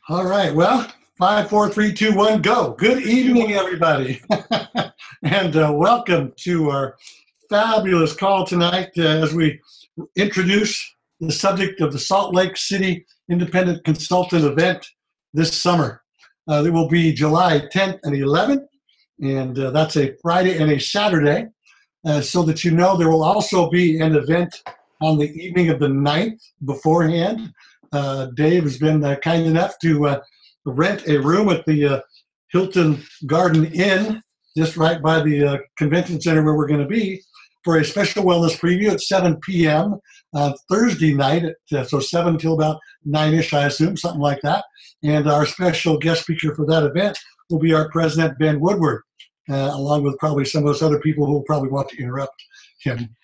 All right. Well, 5, 4, 3, 2, 1, go. Good evening, everybody. And welcome to our fabulous call tonight as we introduce the subject of the Salt Lake City Independent Consultant event this summer. It will be July 10th and 11th, and that's a Friday and a Saturday. So that you know, there will also be an event on the evening of the 9th beforehand. Dave has been kind enough to rent a room at the Hilton Garden Inn, just right by the convention center where we're going to be, for a special wellness preview at 7 p.m. Thursday night, so 7 till about 9-ish, I assume, something like that. And our special guest speaker for that event will be our President Ben Woodward, along with probably some of those other people who will probably want to interrupt him.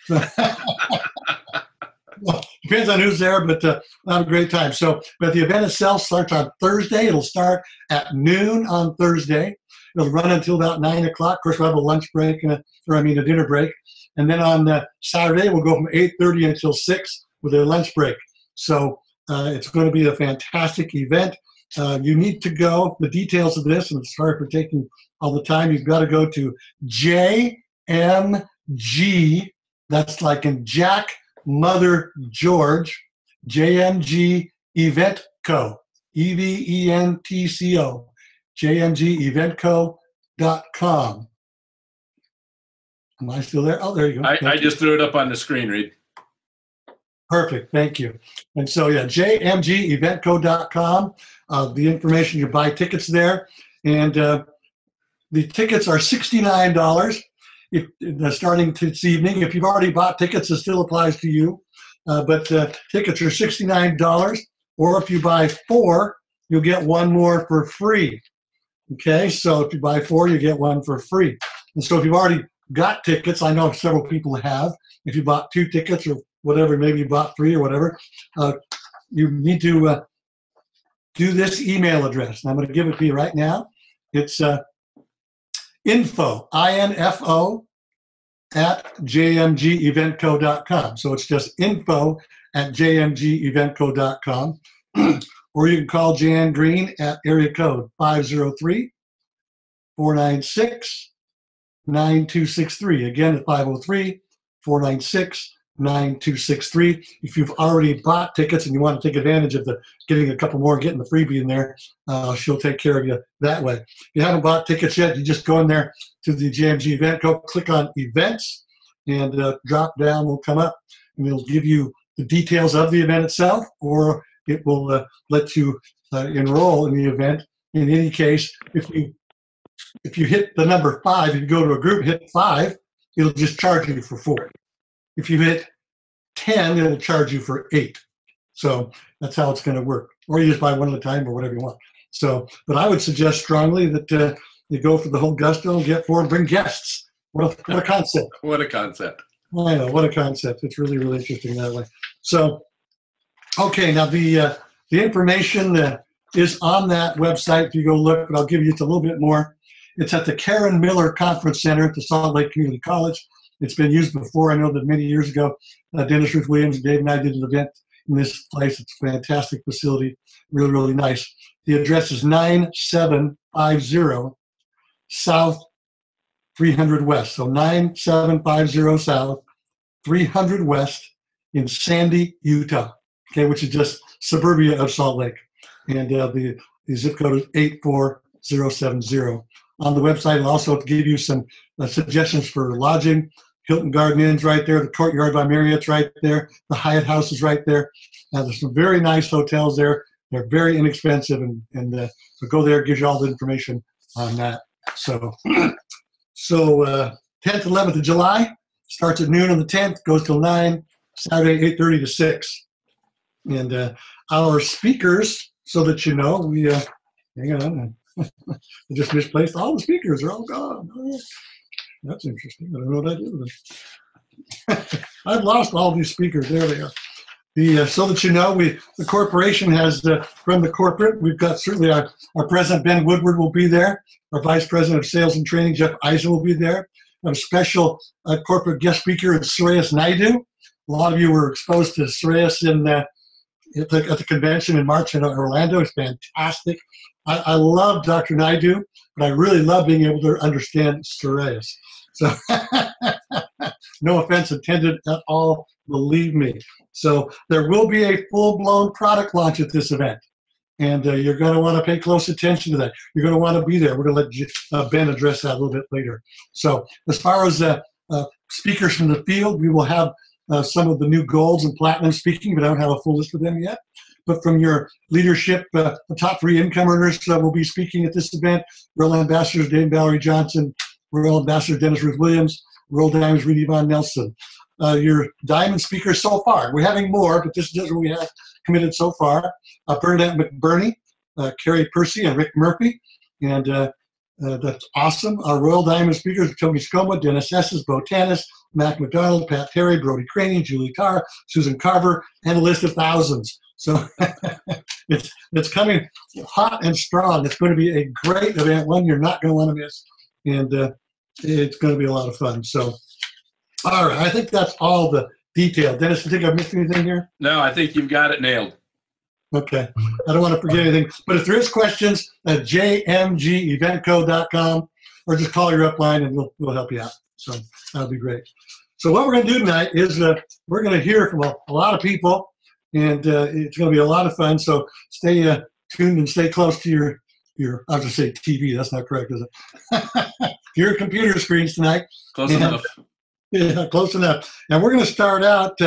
Well, depends on who's there, but we'll have a great time. But the event itself starts on Thursday. It'll start at noon on Thursday. It'll run until about 9 o'clock. Of course, we'll have a lunch break, a dinner break. And then on Saturday, we'll go from 8:30 until 6 with a lunch break. So it's going to be a fantastic event. You need to go. The details of this, and sorry for taking all the time, you've got to go to JMG. That's like in Jack, Mother, George, JMG Event Co. EVENTCO. JMGEventCo.com. Am I still there? Oh, there you go. I just threw it up on the screen, Reed. Perfect. Thank you. And so, yeah, JMGEventCo.com. The information, you buy tickets there. And the tickets are $69. Starting this evening. If you've already bought tickets, it still applies to you. But tickets are $69. Or if you buy 4, you'll get 1 more for free. Okay, so if you buy 4, you get 1 for free. And so if you've already got tickets, I know several people have. If you bought 2 tickets or whatever, maybe you bought 3 or whatever, you need to do this email address. And I'm going to give it to you right now. It's info, I-N-F-O, at jmgeventco.com. So it's just info at jmgeventco.com. Or you can call Jan Green at area code 503-496-9263. Again, at 503-496-9263. If you've already bought tickets and you want to take advantage of getting a couple more, getting the freebie in there, she'll take care of you that way. If you haven't bought tickets yet, you just go in there to the JMG event, go click on events, and drop down will come up, and it'll give you the details of the event itself, or it will let you enroll in the event. In any case, if you hit the number 5, if you go to a group, hit 5, it'll just charge you for 4. If you hit 10, it'll charge you for 8. So that's how it's going to work. Or you just buy one at a time or whatever you want. So, but I would suggest strongly that you go for the whole gusto and get 4 and bring guests. What a concept. What a concept. I know, what a concept. It's really, really interesting that way. So, okay, now the information is on that website. If you go look, but I'll give you just a little bit more. It's at the Karen Miller Conference Center at the Salt Lake Community College. It's been used before. I know that many years ago, Dennis Ruth Williams and Dave and I did an event in this place. It's a fantastic facility, really, really nice. The address is 9750 South 300 West. So 9750 South 300 West in Sandy, Utah, okay, which is just suburbia of Salt Lake. And the zip code is 84070. On the website, it'll also give you some suggestions for lodging. Hilton Garden Inn's right there. The Courtyard by Marriott's right there. The Hyatt House is right there. There's some very nice hotels there. They're very inexpensive, and so go there. It gives you all the information on that. So 10th, 11th of July starts at noon on the 10th, goes till 9. Saturday 8:30 to 6. And our speakers, so that you know, we hang on. I just misplaced all the speakers. They're all gone. Oh, that's interesting. I don't know what I did with them. I've lost all these speakers. There they are. So that you know, the corporation has, from the corporate, we've got certainly our President Ben Woodward will be there. Our Vice President of Sales and Training, Jeff Eisen, will be there. A special corporate guest speaker is Sureyas Naidu. A lot of you were exposed to Sureyas at the convention in March in Orlando. It's fantastic. I love Dr. Naidu, but I really love being able to understand psoriasis. So no offense intended at all, believe me. So there will be a full-blown product launch at this event. And you're going to want to pay close attention to that. You're going to want to be there. We're going to let Ben address that a little bit later. So as far as speakers from the field, we will have some of the new golds and platinum speaking, but I don't have a full list of them yet. But from your leadership, the top 3 income earners will be speaking at this event. Royal Ambassadors Dame Valerie Johnson, Royal Ambassador Dennis Ruth Williams, Royal Diamonds Reed Yvonne Nelson. Your diamond speakers so far. We're having more, but this is what we have committed so far. Bernadette McBurney, Carrie Percy, and Rick Murphy. And that's awesome. Our Royal Diamond speakers, Toby Skoma, Dennis Esses, Bo Tanis, Mac McDonald, Pat Terry, Brody Craney, Julie Carr, Susan Carver, and a list of thousands. So it's coming hot and strong. It's going to be a great event, one you're not going to want to miss. And it's going to be a lot of fun. So, all right, I think that's all the detail. Dennis, you think I've missed anything here? No, I think you've got it nailed. Okay. I don't want to forget anything. But if there is questions, at jmgeventco.com, or just call your upline and we'll help you out. So that'll be great. So what we're going to do tonight is we're going to hear from a lot of people, and it's going to be a lot of fun. So stay tuned and stay close to your I was going to say TV. That's not correct, is it? Your computer screens tonight. Close enough. Yeah, close enough. And we're going to start out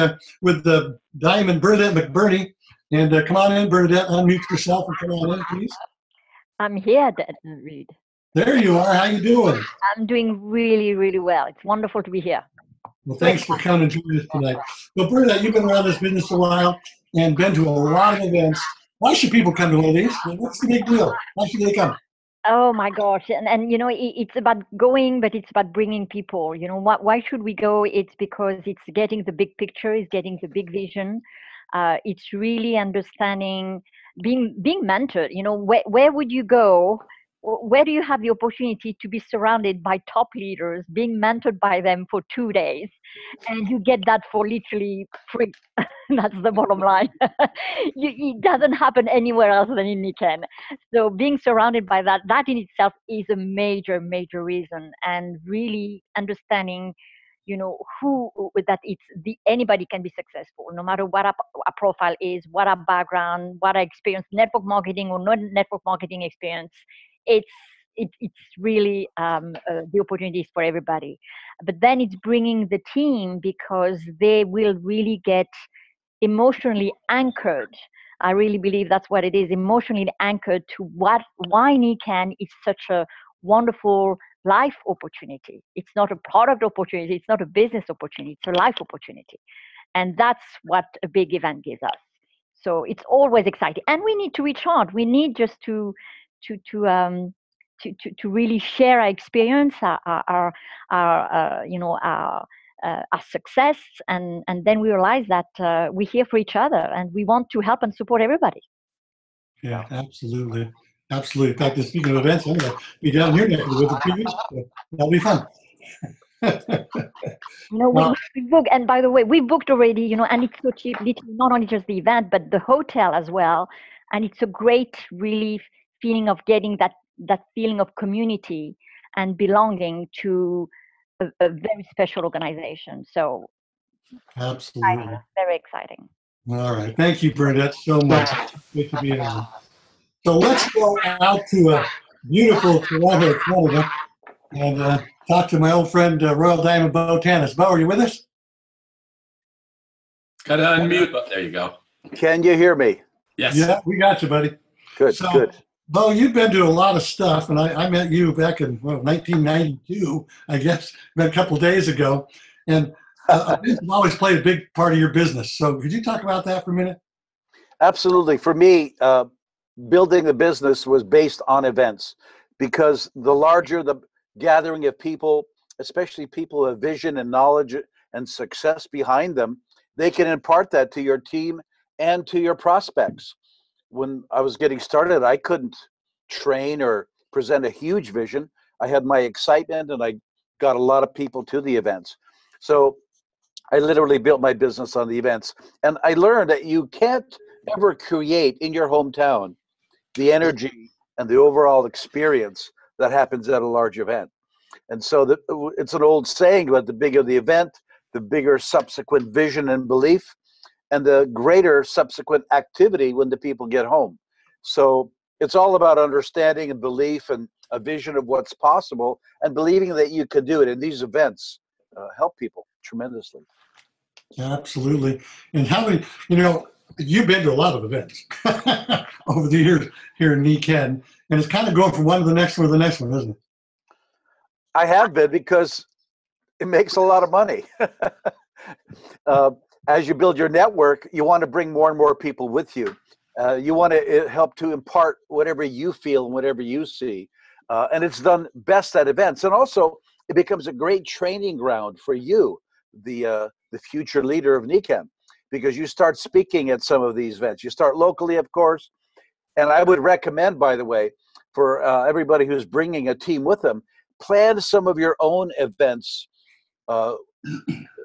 with the Diamond Bernadette McBurney. And come on in, Bernadette. Unmute yourself and come on in, please. I'm here, Reed. There you are. How you doing? I'm doing really, really well. It's wonderful to be here. Well, thanks for coming and joining us tonight. Well, Bernadette, you've been around this business a while and been to a lot of events. Why should people come to one of these? What's the big deal? Why should they come? Oh my gosh. And you know, it's about going, but it's about bringing people. You know, why should we go? It's because it's getting the big picture, it's getting the big vision. It's really understanding, being mentored. You know, where would you go? Where do you have the opportunity to be surrounded by top leaders, being mentored by them for 2 days, and you get that for literally free? That's the bottom line. It doesn't happen anywhere else than in Nikken. So being surrounded by that in itself is a major, major reason. And really understanding, you know, anybody can be successful, no matter what our profile is, what our background, what our experience, network marketing or not network marketing experience. It's really the opportunities for everybody. But then it's bringing the team, because they will really get emotionally anchored. I really believe that's what it is, emotionally anchored to why Nikken is such a wonderful life opportunity. It's not a product opportunity. It's not a business opportunity. It's a life opportunity. And that's what a big event gives us. So it's always exciting. And we need to recharge. We need just to really share our experience, our success, and then we realize that we're here for each other and we want to help and support everybody. Yeah, absolutely. Absolutely. In fact, speaking of events, I'm going to be down here next with the 2 weeks. So that'll be fun. You know, we booked, and by the way, we booked already, you know, and it's so cheap, literally not only just the event, but the hotel as well. And it's a great relief feeling of getting that feeling of community and belonging to a very special organization. So absolutely. Very exciting. All right. Thank you, Bernadette, so much. Great to be on. So let's go out to beautiful Toronto, Canada, and talk to my old friend, Royal Diamond Bo Tanis. Bo, are you with us? Got to unmute. Oh, there you go. Can you hear me? Yes. Yeah, we got you, buddy. Good, so, good. Bo, you've been to a lot of stuff, and I met you back in 1992, I guess, a couple of days ago. And you've always played a big part of your business. So could you talk about that for a minute? Absolutely. For me, building a business was based on events, because the larger the gathering of people, especially people who have vision and knowledge and success behind them, they can impart that to your team and to your prospects. When I was getting started, I couldn't train or present a huge vision. I had my excitement and I got a lot of people to the events. So I literally built my business on the events. And I learned that you can't ever create in your hometown the energy and the overall experience that happens at a large event. And so it's an old saying about the bigger the event, the bigger subsequent vision and belief, and the greater subsequent activity when the people get home. So it's all about understanding and belief and a vision of what's possible and believing that you can do it. And these events help people tremendously. Absolutely. And how many, you've been to a lot of events over the years here in Nikken, and it's kind of going from one to the next one to the next one, isn't it? I have been, because it makes a lot of money. As you build your network, you want to bring more and more people with you. You want to help to impart whatever you feel and whatever you see. And it's done best at events. And also, it becomes a great training ground for you, the future leader of Nikken, because you start speaking at some of these events. You start locally, of course. And I would recommend, by the way, for everybody who's bringing a team with them, plan some of your own events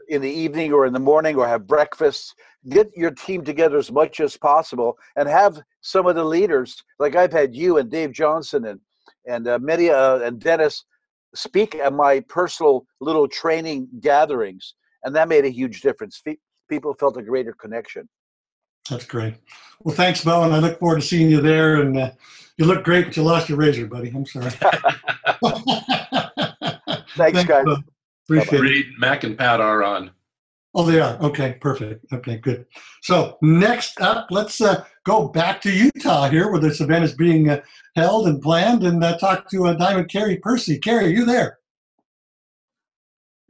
in the evening or in the morning, or have breakfasts. Get your team together as much as possible, and have some of the leaders, like I've had you and Dave Johnson and many and Dennis speak at my personal little training gatherings, and that made a huge difference. People felt a greater connection. That's great. Well, thanks, Bo, and I look forward to seeing you there. And you look great, but you lost your razor, buddy. I'm sorry. Thanks, guys. Bo. Appreciate it. Reed, Mac, and Pat are on. Oh, they are. Okay, perfect. Okay, good. So next up, let's go back to Utah here, where this event is being held and planned, and talk to Diamond Carrie Percy. Carrie, are you there?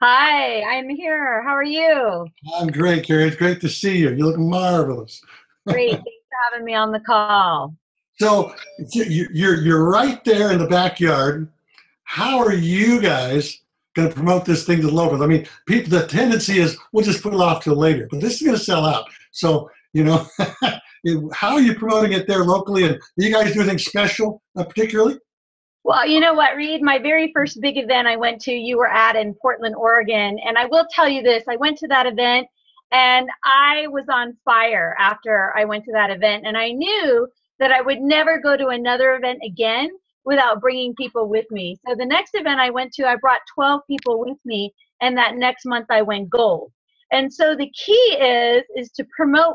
Hi, I'm here. How are you? I'm great, Carrie. It's great to see you. You look marvelous. Great. Thanks for having me on the call. So you're right there in the backyard. How are you guys going to promote this thing to the locals? I mean, the tendency is we'll just put it off till later, but this is going to sell out. So, how are you promoting it there locally? And do you guys do anything special, particularly? Well, you know what, Reed? My very first big event I went to, you were at in Portland, Oregon. And I will tell you this, I went to that event and I was on fire after I went to that event. And I knew that I would never go to another event again without bringing people with me. So the next event I went to, I brought 12 people with me. And that next month I went gold. And so the key is to promote.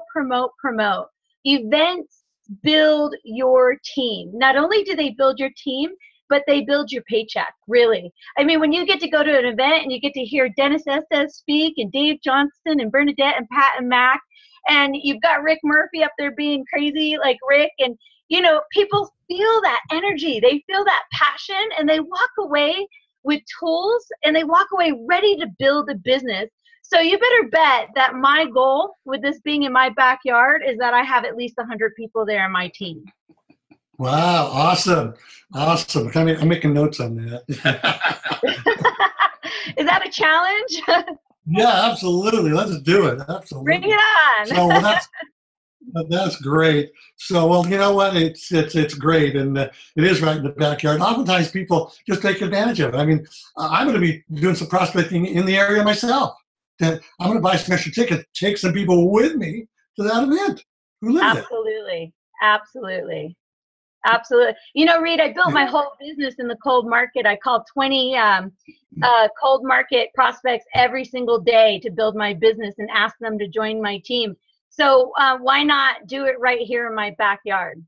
Events build your team. Not only do they build your team, but they build your paycheck, really. I mean, when you get to go to an event and you get to hear Dennis Estes speak, and Dave Johnston and Bernadette and Pat and Mac, and you've got Rick Murphy up there being crazy like Rick, and people feel that energy, they feel that passion, and they walk away with tools, and they walk away ready to build a business. So you better bet that my goal with this being in my backyard is that I have at least 100 people there in my team. Wow, awesome. I'm making notes on that. Is that a challenge? Yeah, absolutely. Let's do it. Absolutely. Bring it on. So that's great. So, well, you know what? It's great, and it is right in the backyard. Oftentimes, people just take advantage of it. I mean, I'm going to be doing some prospecting in the area myself. I'm going to buy some extra tickets, take some people with me to that event who live there. Absolutely. Reed, I built my whole business in the cold market. I called 20 cold market prospects every single day to build my business and ask them to join my team. So why not do it right here in my backyard?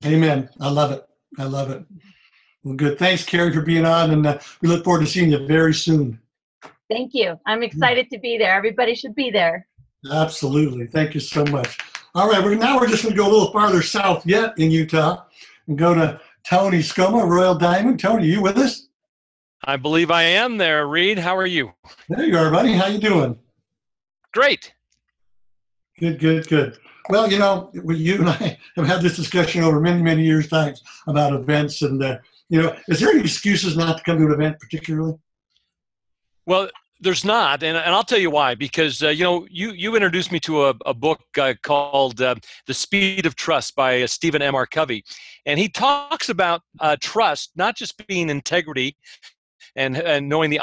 Amen. I love it. Well, good. Thanks, Carrie, for being on, and we look forward to seeing you very soon. Thank you. I'm excited to be there. Everybody should be there. Absolutely. Thank you so much. All right, we're just going to go a little farther south yet in Utah and go to Tony Scoma, Royal Diamond. Tony, are you with us? I believe I am there, Reed. How are you? There you are, buddy. How you doing? Great. Good. Well, you and I have had this discussion over many years times about events, and is there any excuses not to come to an event particularly? Well, there's not, and I'll tell you why. Because you introduced me to a book called The Speed of Trust by Stephen M. R. Covey, and he talks about trust not just being integrity and knowing the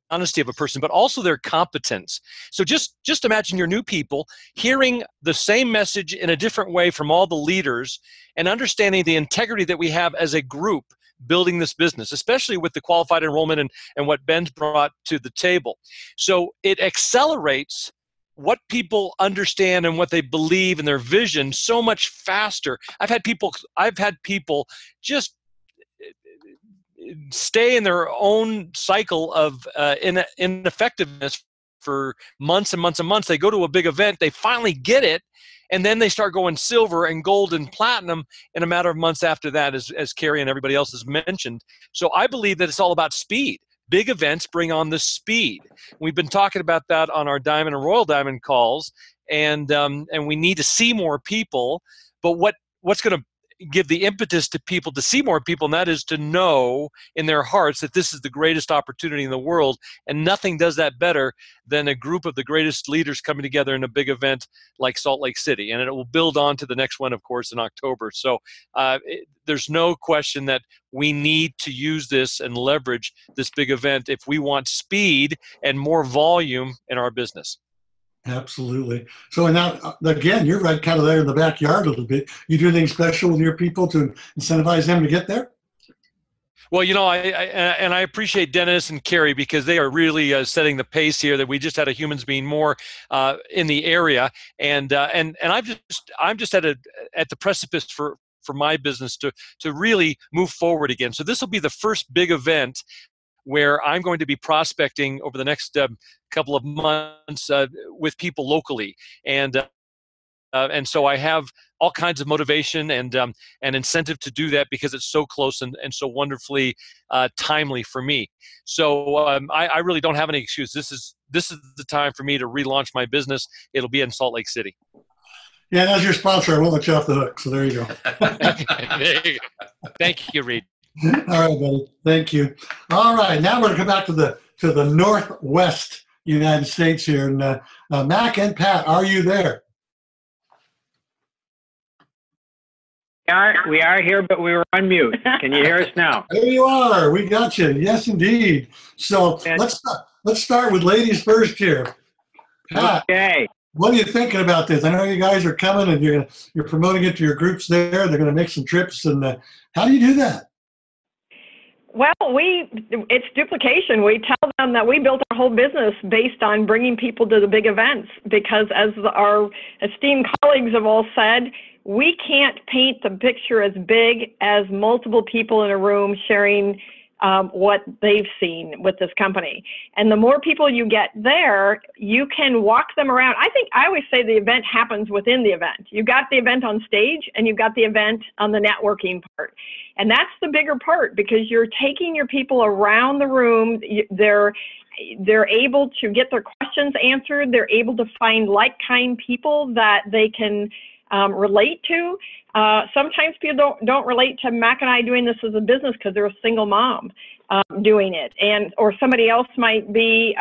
honesty of a person, but also their competence. So just imagine your new people hearing the same message in a different way from all the leaders and understanding the integrity that we have as a group building this business, especially with the qualified enrollment and what Ben's brought to the table. So it accelerates what people understand and what they believe and their vision so much faster. I've had people just stay in their own cycle of ineffectiveness for months and months and months. They go to a big event, they finally get it, and then they start going silver and gold and platinum in a matter of months after that, as Carrie and everybody else has mentioned. So I believe that it's all about speed. Big events bring on the speed. We've been talking about that on our Diamond and Royal Diamond calls, and we need to see more people. But what's going to give the impetus to people to see more people, and that is to know in their hearts that this is the greatest opportunity in the world, and nothing does that better than a group of the greatest leaders coming together in a big event like Salt Lake City. And it will build on to the next one, of course, in October. So there's no question that we need to use this and leverage this big event if we want speed and more volume in our business. Absolutely. So now, again, you're right kind of there in the backyard a little bit. You do anything special with your people to incentivize them to get there? Well, I appreciate Dennis and Carrie because they are really setting the pace here. That we just had a Humans Being More in the area, and I'm just at the precipice for my business to really move forward again. So this will be the first big event where I'm going to be prospecting over the next couple of months with people locally, and so I have all kinds of motivation and incentive to do that because it's so close and so wonderfully timely for me. So I really don't have any excuse. This is the time for me to relaunch my business. It'll be in Salt Lake City. Yeah, and as your sponsor, I won't let you off the hook. So there you go. There you go. Thank you, Reed. All right, buddy. Thank you. All right, now we're going to come back to the Northwest United States here, and Mac and Pat, are you there? We are here, but we were on mute. Can you hear us now? There you are. We got you. Yes, indeed. So let's start with ladies first here. Pat, okay. what are you thinking about this? I know you guys are coming, and you're promoting it to your groups there. They're going to make some trips, and how do you do that? Well, it's duplication. We tell them that we built our whole business based on bringing people to the big events because, as our esteemed colleagues have all said, we can't paint the picture as big as multiple people in a room sharing what they've seen with this company. And the more people you get there, you can walk them around. I always say the event happens within the event. You've got the event on stage and you've got the event on the networking part. And that's the bigger part because you're taking your people around the room. They're able to get their questions answered. They're able to find like-kind people that they can relate to. Sometimes people don't relate to Mac and I doing this as a business because they're a single mom doing it, or somebody else might be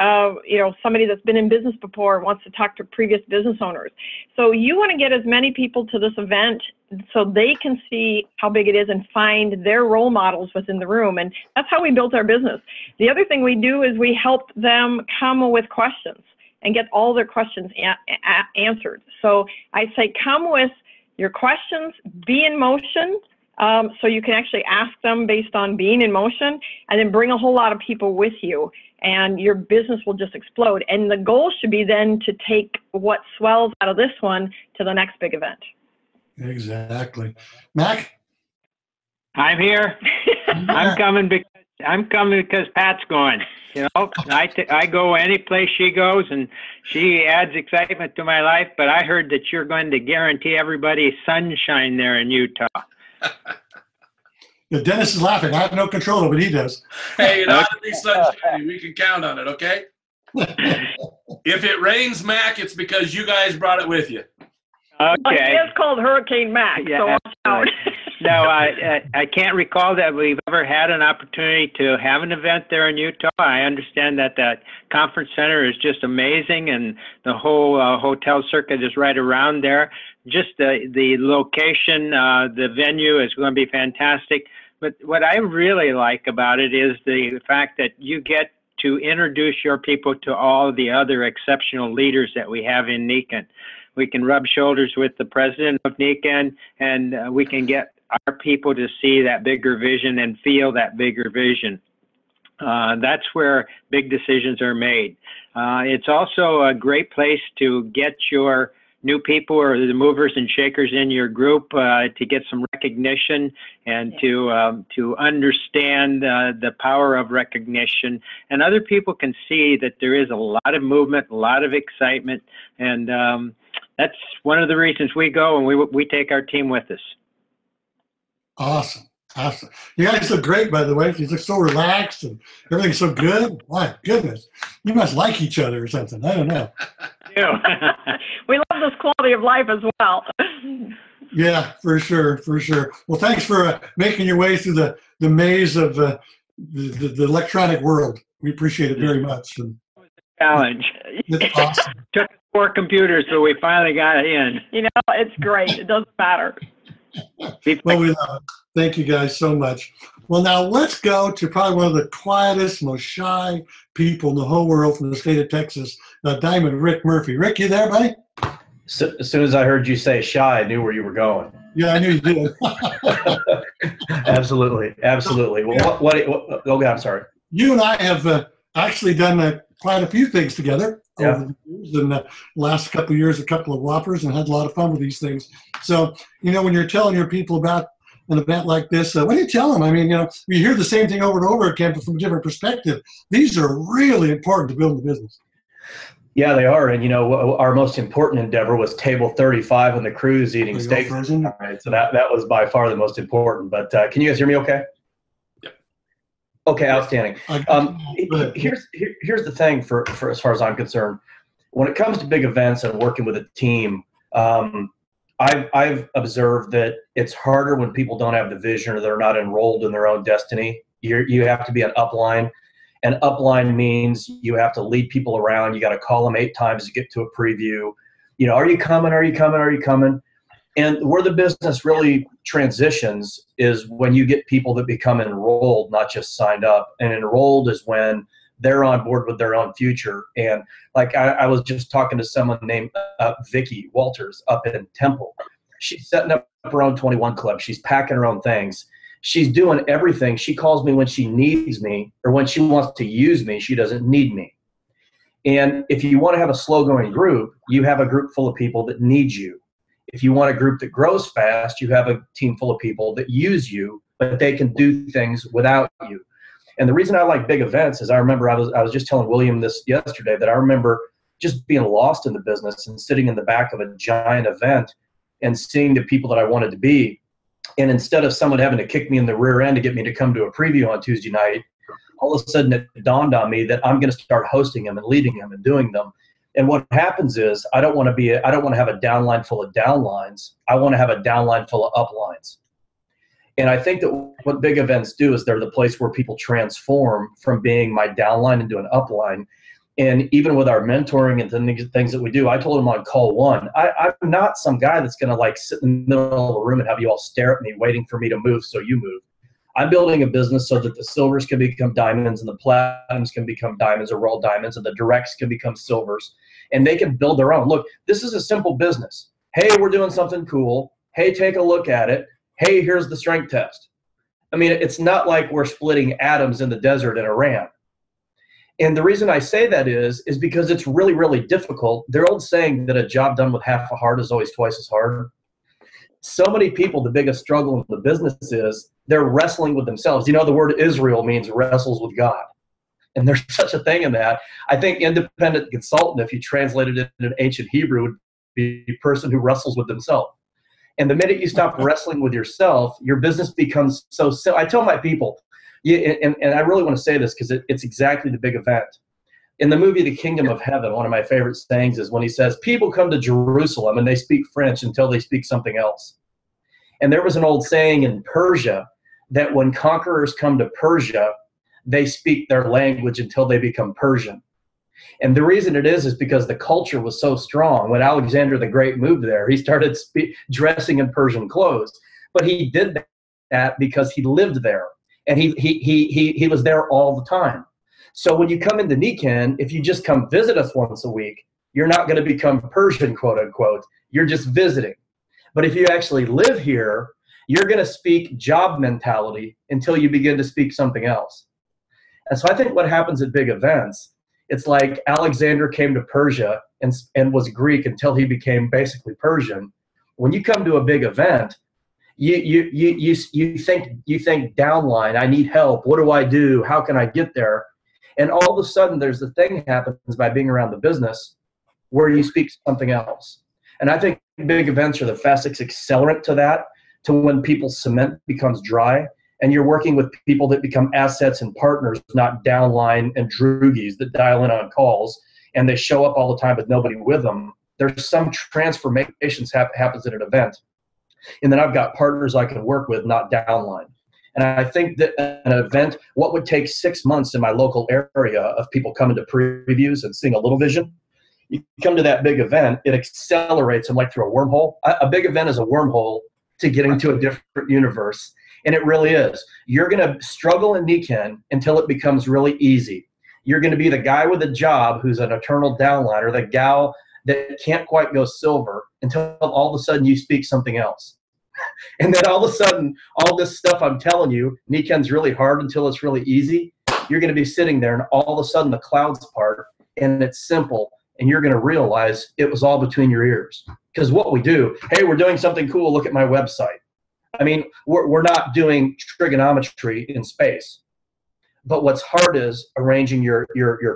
somebody that's been in business before and wants to talk to previous business owners. So you want to get as many people to this event so they can see how big it is and find their role models within the room, and that's how we built our business. The other thing we do is we help them come with questions and get all their questions answered. So I say come with your questions, be in motion, so you can actually ask them based on being in motion, and then bring a whole lot of people with you, and your business will just explode. And the goal should be then to take what swells out of this one to the next big event. Exactly. Mac? I'm here. I'm coming because Pat's going. I go any place she goes, and she adds excitement to my life. But I heard that you're going to guarantee everybody sunshine there in Utah. Yeah, Dennis is laughing. I have no control over it. He does. Hey, it ought to be sunshiny. We can count on it, okay? If it rains, Mac, it's because you guys brought it with you. Okay. Well, it is called Hurricane Mac, Yeah, so watch out. No, I can't recall that we've ever had an opportunity to have an event there in Utah. I understand that that conference center is just amazing, and the whole hotel circuit is right around there. Just the location, the venue is going to be fantastic. But what I really like about it is the fact that you get to introduce your people to all the other exceptional leaders that we have in Nikken. We can rub shoulders with the president of Nikken, and we can get our people to see that bigger vision and feel that bigger vision. That's where big decisions are made. It's also a great place to get your new people or the movers and shakers in your group to get some recognition and to understand the power of recognition. And other people can see that there is a lot of movement, a lot of excitement, and that's one of the reasons we go, and we take our team with us. Awesome. Awesome. You guys look great, by the way. You look so relaxed and everything's so good. My goodness. You must like each other or something. I don't know. We love this quality of life as well. Yeah, for sure. For sure. Well, thanks for making your way through the maze of the electronic world. We appreciate it very much. And challenge. it's awesome. Took 4 computers, but we finally got it in. You know, it's great. It doesn't matter. Well, we love it. Thank you guys so much. Well, now let's go to probably one of the quietest, most shy people in the whole world from the state of Texas, Diamond Rick Murphy. Rick, you there, buddy? So, as soon as I heard you say shy, I knew where you were going. Yeah, I knew you did. Absolutely. Absolutely. Well, okay, I'm sorry. You and I have actually done quite a few things together over the years. In the last couple of years, a couple of Whoppers, and had a lot of fun with these things. So, you know, when you're telling your people about an event like this, what do you tell them? I mean, you know, we hear the same thing over and over again, but from a different perspective. These are really important to build a business. Yeah, they are. And, you know, our most important endeavor was table 35 when the crew's eating steak. Right, so that was by far the most important. But can you guys hear me okay? Yep. Okay, outstanding. Here's the thing for as far as I'm concerned. When it comes to big events and working with a team, I've observed that it's harder when people don't have the vision or they're not enrolled in their own destiny. You have to be an upline. And upline means you have to lead people around. You got to call them 8 times to get to a preview. You know, are you coming? Are you coming? Are you coming? And where the business really transitions is when you get people that become enrolled, not just signed up. And enrolled is when they're on board with their own future. And like I was just talking to someone named Vicki Walters up in Temple. She's setting up her own 21 club. She's packing her own things. She's doing everything. She calls me when she needs me, or when she wants to use me. She doesn't need me. And if you want to have a slow-going group, you have a group full of people that need you. If you want a group that grows fast, you have a team full of people that use you, but they can do things without you. And the reason I like big events is I remember I was just telling William this yesterday, that I remember just being lost in the business and sitting in the back of a giant event and seeing the people that I wanted to be. And instead of someone having to kick me in the rear end to get me to come to a preview on Tuesday night, all of a sudden it dawned on me that I'm going to start hosting them and leading them and doing them. And what happens is I don't want to have a downline full of downlines. I want to have a downline full of uplines. And I think that what big events do is they're the place where people transform from being my downline into an upline. And even with our mentoring and things that we do, I told them on call 1, I'm not some guy that's going to like sit in the middle of the room and have you all stare at me waiting for me to move so you move. I'm building a business so that the silvers can become diamonds and the platinums can become diamonds or rolled diamonds and the directs can become silvers, and they can build their own. Look, this is a simple business. Hey, we're doing something cool. Hey, take a look at it. Hey, here's the strength test. I mean, it's not like we're splitting atoms in the desert in Iran. And the reason I say that is because it's really, really difficult. Their old saying that a job done with half a heart is always twice as hard. So many people, the biggest struggle in the business is they're wrestling with themselves. You know, the word Israel means wrestles with God. And there's such a thing in that. I think independent consultant, if you translated it in ancient Hebrew, would be a person who wrestles with themselves. And the minute you stop wrestling with yourself, your business becomes so simple. I tell my people, and I really want to say this because it's exactly the big event. In the movie The Kingdom of Heaven, one of my favorite sayings is when he says, people come to Jerusalem and they speak French until they speak something else. And there was an old saying in Persia that when conquerors come to Persia, they speak their language until they become Persian. And the reason it is because the culture was so strong. When Alexander the Great moved there, he started dressing in Persian clothes. But he did that because he lived there. And he was there all the time. So when you come into Nikken, if you just come visit us once a week, you're not going to become Persian, quote unquote. You're just visiting. But if you actually live here, you're going to speak job mentality until you begin to speak something else. And so I think what happens at big events, it's like Alexander came to Persia and was Greek until he became basically Persian. When you come to a big event, you think downline, I need help. What do I do? How can I get there? And all of a sudden, there's the thing happens by being around the business where you speak something else. And I think big events are the fastest accelerant to that, to when people's cement becomes dry, and you're working with people that become assets and partners, not downline and droogies that dial in on calls, and they show up all the time with nobody with them. There's some transformations happens at an event. And then I've got partners I can work with, not downline. And I think that an event, what would take 6 months in my local area of people coming to previews and seeing a little vision, you come to that big event, it accelerates them like through a wormhole. A big event is a wormhole to getting to a different universe. And it really is. You're going to struggle in Nikken until it becomes really easy. You're going to be the guy with a job who's an eternal downliner, the gal that can't quite go silver until all of a sudden you speak something else. And then all of a sudden, all this stuff I'm telling you, Nikken's really hard until it's really easy. You're going to be sitting there and all of a sudden the clouds part and it's simple. And you're going to realize it was all between your ears. Because what we do, hey, we're doing something cool, look at my website. I mean, we're not doing trigonometry in space. But what's hard is arranging your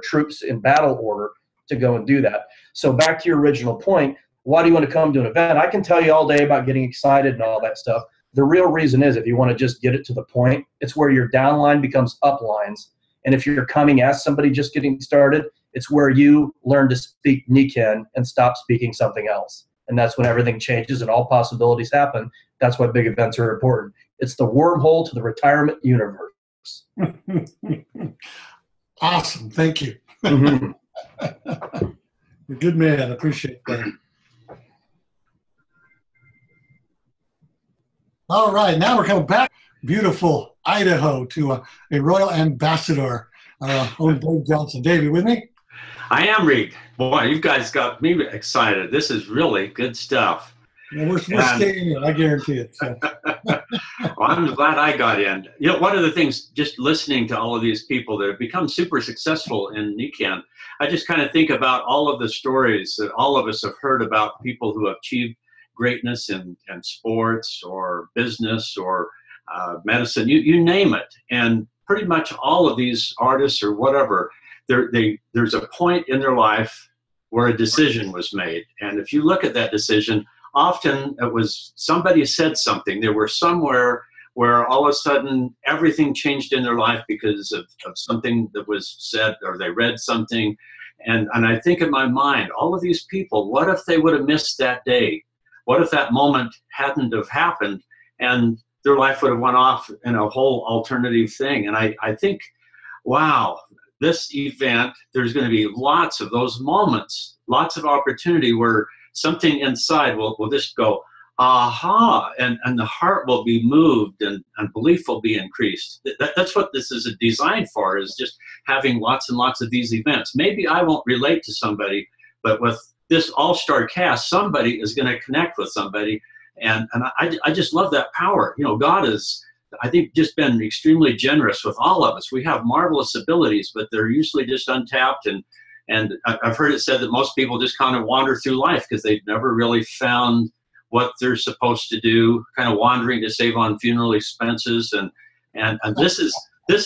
troops in battle order to go and do that. So back to your original point, why do you want to come to an event? I can tell you all day about getting excited and all that stuff. The real reason is if you want to just get it to the point, it's where your downline becomes uplines. And if you're coming as somebody just getting started, it's where you learn to speak Nikken and stop speaking something else. And that's when everything changes and all possibilities happen. That's why big events are important. It's the wormhole to the retirement universe. Awesome. Thank you. Mm-hmm. You're a good man. I appreciate that. All right. Now we're coming back. Beautiful Idaho to a royal ambassador, old Dave Johnson. Dave, you with me? I am, Reed. Boy, you guys got me excited. This is really good stuff. Yeah, we're staying in, I guarantee it. So. Well, I'm glad I got in. You know, one of the things, just listening to all of these people that have become super successful in Nikken, I just kind of think about all of the stories that all of us have heard about people who have achieved greatness in sports or business or medicine, you name it. And pretty much all of these artists or whatever, there's a point in their life where a decision was made. And if you look at that decision, often it was somebody said something. They were somewhere where all of a sudden everything changed in their life because of something that was said or they read something. And I think in my mind, all of these people, what if they would have missed that day? What if that moment hadn't have happened and their life would have went off in a whole alternative thing? And I think, wow, this event, there's going to be lots of those moments, lots of opportunity where something inside will just go, aha, and the heart will be moved and belief will be increased. That's what this is designed for, is just having lots and lots of these events. Maybe I won't relate to somebody, but with this all-star cast, somebody is going to connect with somebody. And I just love that power. You know, God is, I think, just been extremely generous with all of us. We have marvelous abilities, but they're usually just untapped. And I've heard it said that most people just kind of wander through life because they've never really found what they're supposed to do, kind of wandering to save on funeral expenses. And this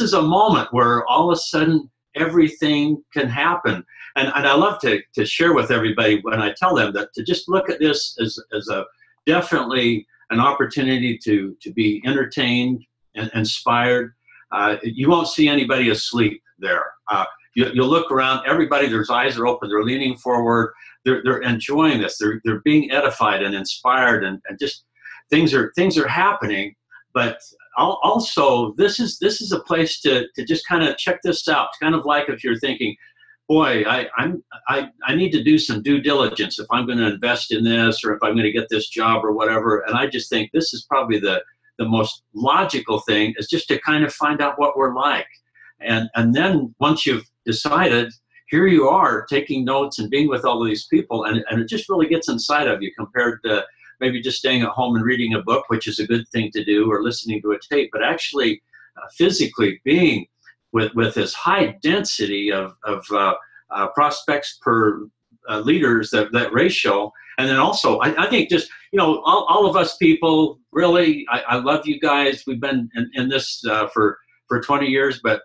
is a moment where all of a sudden everything can happen. And I love to share with everybody when I tell them that to just look at this as a definitely an opportunity to be entertained and inspired. You won't see anybody asleep there. You'll look around, everybody, their eyes are open, they're leaning forward, they're enjoying this, they're being edified and inspired, and just things are happening. But also, this is a place to just kind of check this out. Kind of like if you're thinking, boy, I need to do some due diligence if I'm going to invest in this or if I'm going to get this job or whatever. And I just think this is probably the most logical thing, is just to kind of find out what we're like. And then once you've decided, here you are taking notes and being with all of these people, and it just really gets inside of you compared to maybe just staying at home and reading a book, which is a good thing to do, or listening to a tape, but actually physically being with this high density of prospects per leaders, that ratio. And then also, I think just, all of us people, really, I love you guys. We've been in this for 20 years, but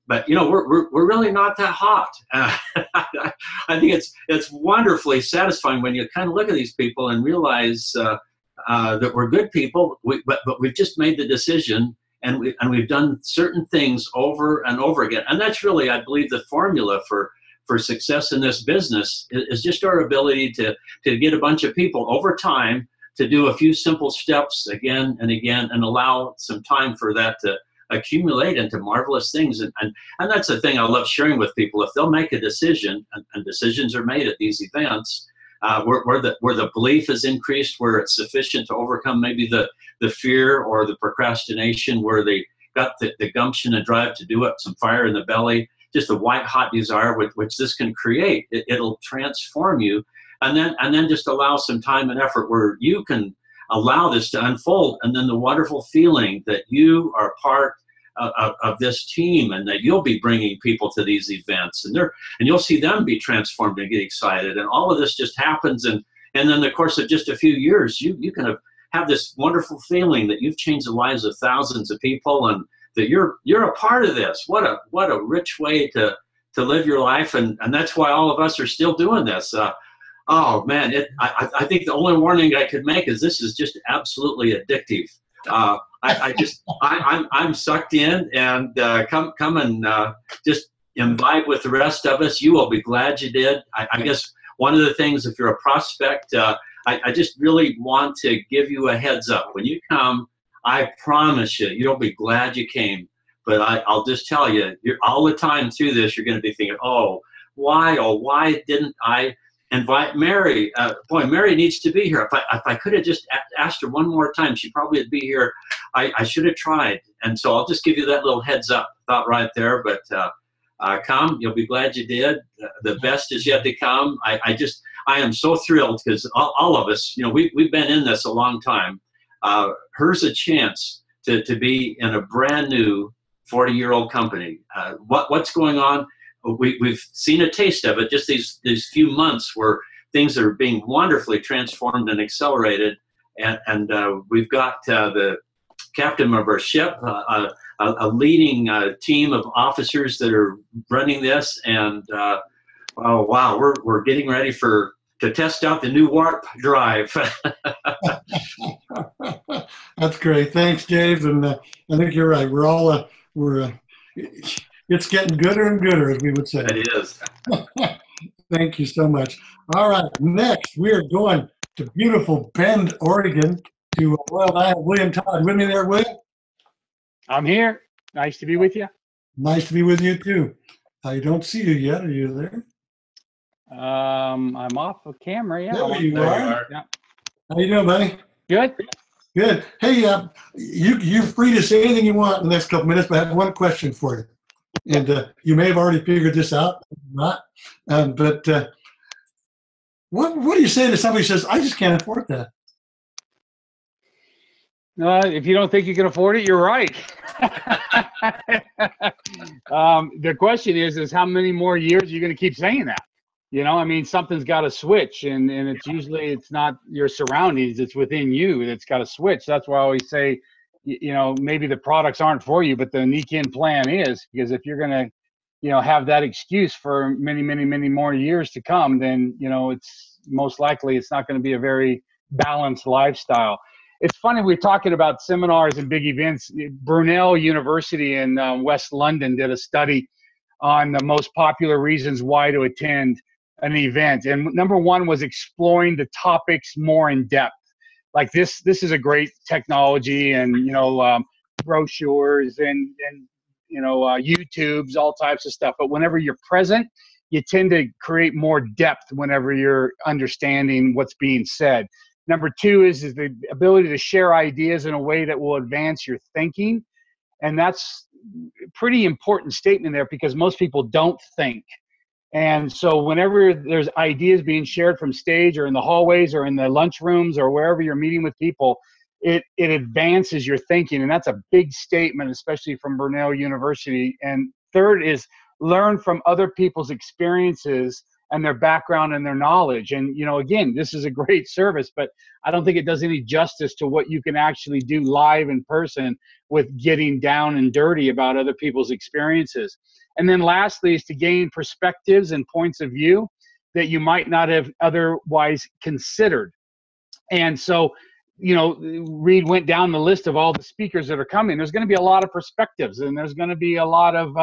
we're really not that hot. I think it's wonderfully satisfying when you kind of look at these people and realize that we're good people, but we've just made the decision, and we've done certain things over and over again. And that's really, I believe, the formula for success in this business is just our ability to get a bunch of people over time to do a few simple steps again and again, and allow some time for that to accumulate into marvelous things. And that's the thing I love sharing with people. If they'll make a decision, and decisions are made at these events, where the belief is increased, where it's sufficient to overcome maybe the fear or the procrastination, where they got the gumption and drive to do it, some fire in the belly, just a white hot desire, which this can create. It'll transform you, and then just allow some time and effort where you can allow this to unfold, and then the wonderful feeling that you are part of this team, and that you'll be bringing people to these events, and you'll see them be transformed and get excited, and all of this just happens, and then in the course of just a few years, you can have this wonderful feeling that you've changed the lives of thousands of people, and that you're a part of this. What a rich way to live your life, and that's why all of us are still doing this. Oh man, I think the only warning I could make is this is just absolutely addictive. I'm sucked in, and come and just imbibe with the rest of us. You will be glad you did. I guess one of the things, if you're a prospect, I just really want to give you a heads up. When you come, I promise you'll be glad you came. But I'll just tell you, all the time through this, you're going to be thinking, why didn't I invite Mary? Boy, Mary needs to be here. If I could have just asked her one more time, she probably would be here. I should have tried. And so I'll just give you that little heads up thought right there. But come, you'll be glad you did. The best is yet to come. I am so thrilled, because all of us, we've been in this a long time. Here's a chance to be in a brand new 40-year-old company. What's going on? We've seen a taste of it just these few months, where things are being wonderfully transformed and accelerated. And we've got the captain of our ship, a leading team of officers that are running this. And oh wow, we're getting ready to test out the new warp drive. That's great. Thanks, Dave. And I think you're right. We're all it's getting gooder and gooder, as we would say. It is. Thank you so much. All right, next we are going to beautiful Bend, Oregon, to I have William Todd with me there, William. I'm here. Nice to be with you. Nice to be with you too. I don't see you yet. Are you there? I'm off of camera. Yeah. There you are. Yeah. How you doing, buddy? Good. Good. Hey, you're free to say anything you want in the next couple minutes, but I have one question for you. And you may have already figured this out, not. But what do you say to somebody who says, I just can't afford that? If you don't think you can afford it, you're right. The question is how many more years you're going to keep saying that? Something's got to switch, and it's not your surroundings, it's within you that's got to switch. That's why I always say, maybe the products aren't for you, but the Nikken plan is, because if you're going to, have that excuse for many, many, many more years to come, then, it's most likely it's not going to be a very balanced lifestyle. It's funny, we're talking about seminars and big events. Brunel University in West London did a study on the most popular reasons why to attend an event. And number one was exploring the topics more in depth. Like this is a great technology, and, brochures and YouTubes, all types of stuff. But whenever you're present, you tend to create more depth whenever you're understanding what's being said. Number two is the ability to share ideas in a way that will advance your thinking. And that's pretty important statement there, because most people don't think. And so whenever there's ideas being shared from stage or in the hallways or in the lunchrooms or wherever you're meeting with people, it advances your thinking. And that's a big statement, especially from Brunel University. And third is learn from other people's experiences and their background and their knowledge. And, you know, again, this is a great service, but I don't think it does any justice to what you can actually do live in person with getting down and dirty about other people's experiences. And then lastly is to gain perspectives and points of view that you might not have otherwise considered. And so, you know, Reed went down the list of all the speakers that are coming. There's going to be a lot of perspectives, and there's going to be a lot of